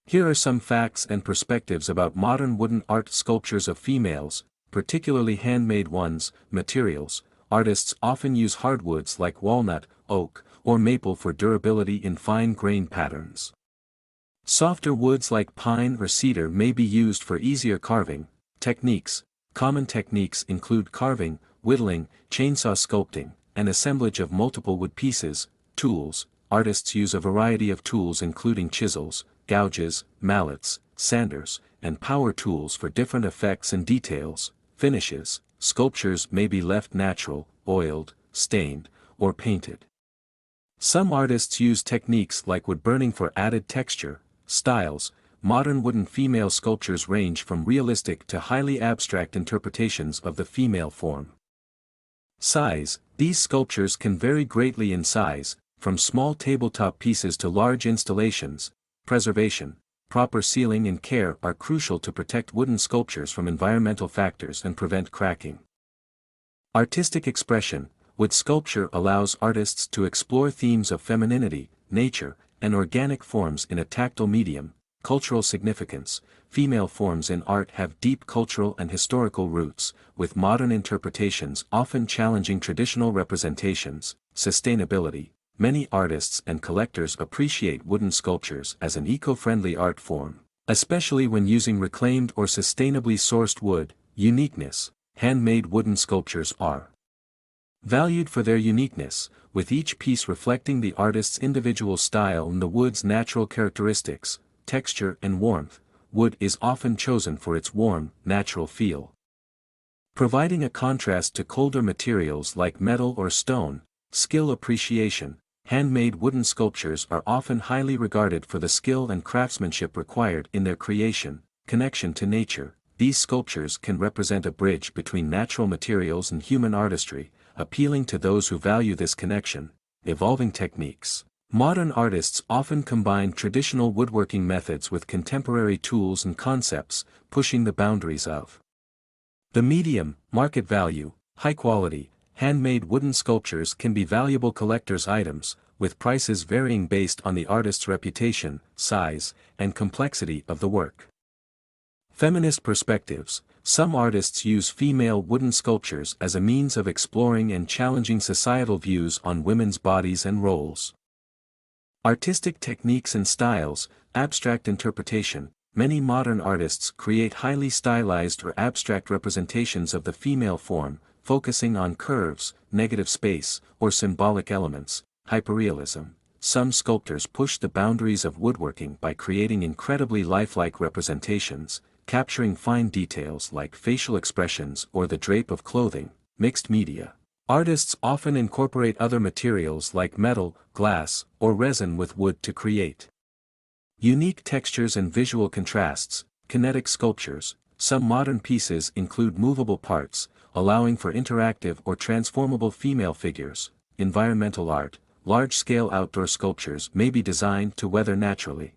Here are some facts and perspectives about modern wooden art sculptures of females, particularly handmade ones. Materials. Artists often use hardwoods like walnut, oak, or maple for durability in fine-grained patterns. Softer woods like pine or cedar may be used for easier carving. Techniques. Common techniques include carving, whittling, chainsaw sculpting, and assemblage of multiple wood pieces. Tools. Artists use a variety of tools including chisels, gouges, mallets, sanders, and power tools for different effects and details. Finishes. Sculptures may be left natural, oiled, stained, or painted. Some artists use techniques like wood burning for added texture. Styles. Modern wooden female sculptures range from realistic to highly abstract interpretations of the female form. Size. These sculptures can vary greatly in size, from small tabletop pieces to large installations. Preservation. Proper sealing and care are crucial to protect wooden sculptures from environmental factors and prevent cracking. Artistic expression. Wood sculpture allows artists to explore themes of femininity, nature, and organic forms in a tactile medium. Cultural significance. Female forms in art have deep cultural and historical roots, with modern interpretations often challenging traditional representations. Sustainability. Many artists and collectors appreciate wooden sculptures as an eco-friendly art form, especially when using reclaimed or sustainably sourced wood. Uniqueness. Handmade wooden sculptures are valued for their uniqueness, with each piece reflecting the artist's individual style and the wood's natural characteristics. Texture and warmth. Wood is often chosen for its warm, natural feel, providing a contrast to colder materials like metal or stone. Skill appreciation. Handmade wooden sculptures are often highly regarded for the skill and craftsmanship required in their creation. Connection to nature. These sculptures can represent a bridge between natural materials and human artistry, appealing to those who value this connection. Evolving techniques. Modern artists often combine traditional woodworking methods with contemporary tools and concepts, pushing the boundaries of the medium. Market value. High quality, handmade wooden sculptures can be valuable collector's items, with prices varying based on the artist's reputation, size, and complexity of the work. Feminist perspectives. Some artists use female wooden sculptures as a means of exploring and challenging societal views on women's bodies and roles. Artistic techniques and styles. Abstract interpretation. Many modern artists create highly stylized or abstract representations of the female form, focusing on curves, negative space, or symbolic elements. Hyperrealism. Some sculptors push the boundaries of woodworking by creating incredibly lifelike representations, capturing fine details like facial expressions or the drape of clothing. Mixed media. Artists often incorporate other materials like metal, glass, or resin with wood to create unique textures and visual contrasts. Kinetic sculptures. Some modern pieces include movable parts, allowing for interactive or transformable female figures. Environmental art. Large-scale outdoor sculptures may be designed to weather naturally,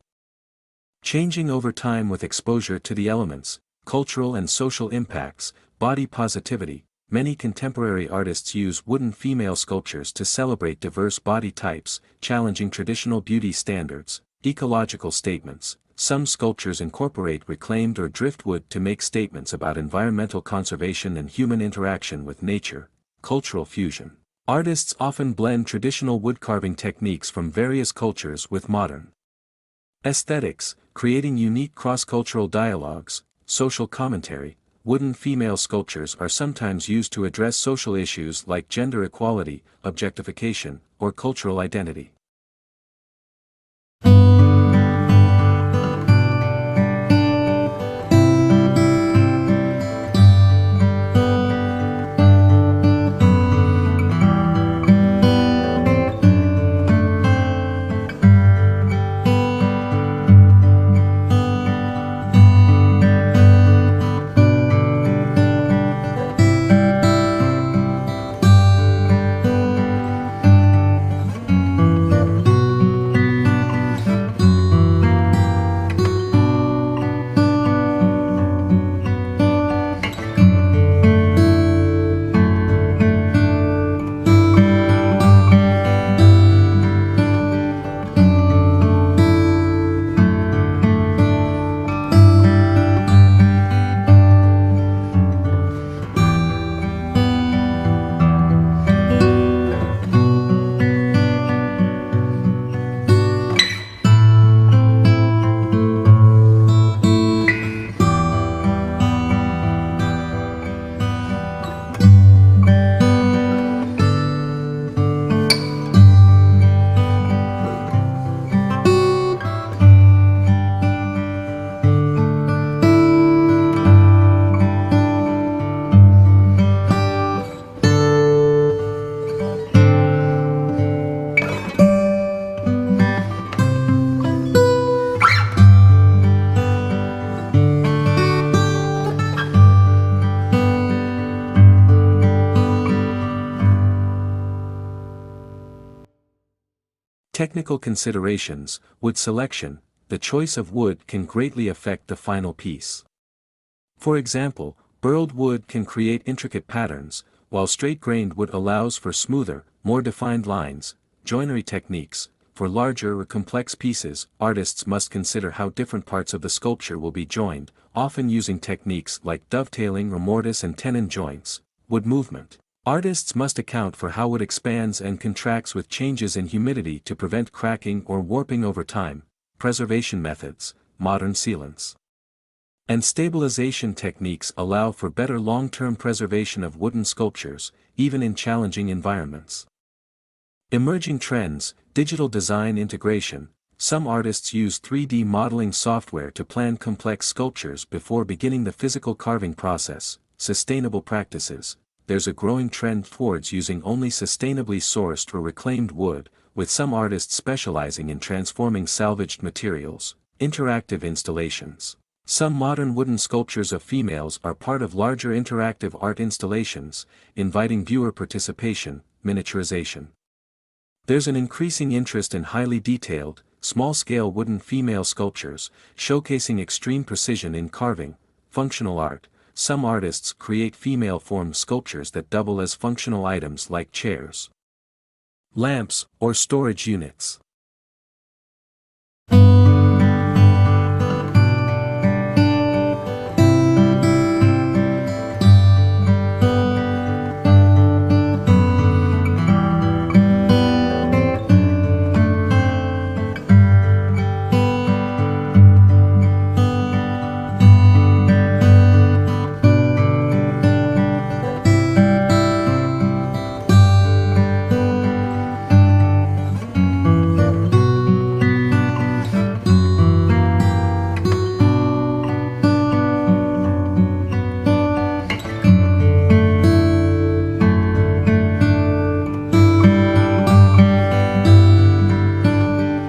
changing over time with exposure to the elements. Cultural and social impacts. Body positivity. Many contemporary artists use wooden female sculptures to celebrate diverse body types, challenging traditional beauty standards. Ecological statements. Some sculptures incorporate reclaimed or driftwood to make statements about environmental conservation and human interaction with nature. Cultural fusion. Artists often blend traditional woodcarving techniques from various cultures with modern aesthetics, creating unique cross-cultural dialogues. Social commentary. Wooden female sculptures are sometimes used to address social issues like gender equality, objectification, or cultural identity. Technical considerations: wood selection. The choice of wood can greatly affect the final piece. For example, burled wood can create intricate patterns, while straight-grained wood allows for smoother, more defined lines. Joinery techniques. For larger or complex pieces, artists must consider how different parts of the sculpture will be joined, often using techniques like dovetailing or mortise and tenon joints. Wood movement. Artists must account for how wood expands and contracts with changes in humidity to prevent cracking or warping over time. Preservation methods. Modern sealants and stabilization techniques allow for better long-term preservation of wooden sculptures, even in challenging environments. Emerging trends. Digital design integration. Some artists use 3D modeling software to plan complex sculptures before beginning the physical carving process. Sustainable practices. There's a growing trend towards using only sustainably sourced or reclaimed wood, with some artists specializing in transforming salvaged materials. Interactive installations. Some modern wooden sculptures of females are part of larger interactive art installations, inviting viewer participation. Miniaturization. There's an increasing interest in highly detailed, small-scale wooden female sculptures, showcasing extreme precision in carving. Functional art. Some artists create female-formed sculptures that double as functional items like chairs, lamps, or storage units.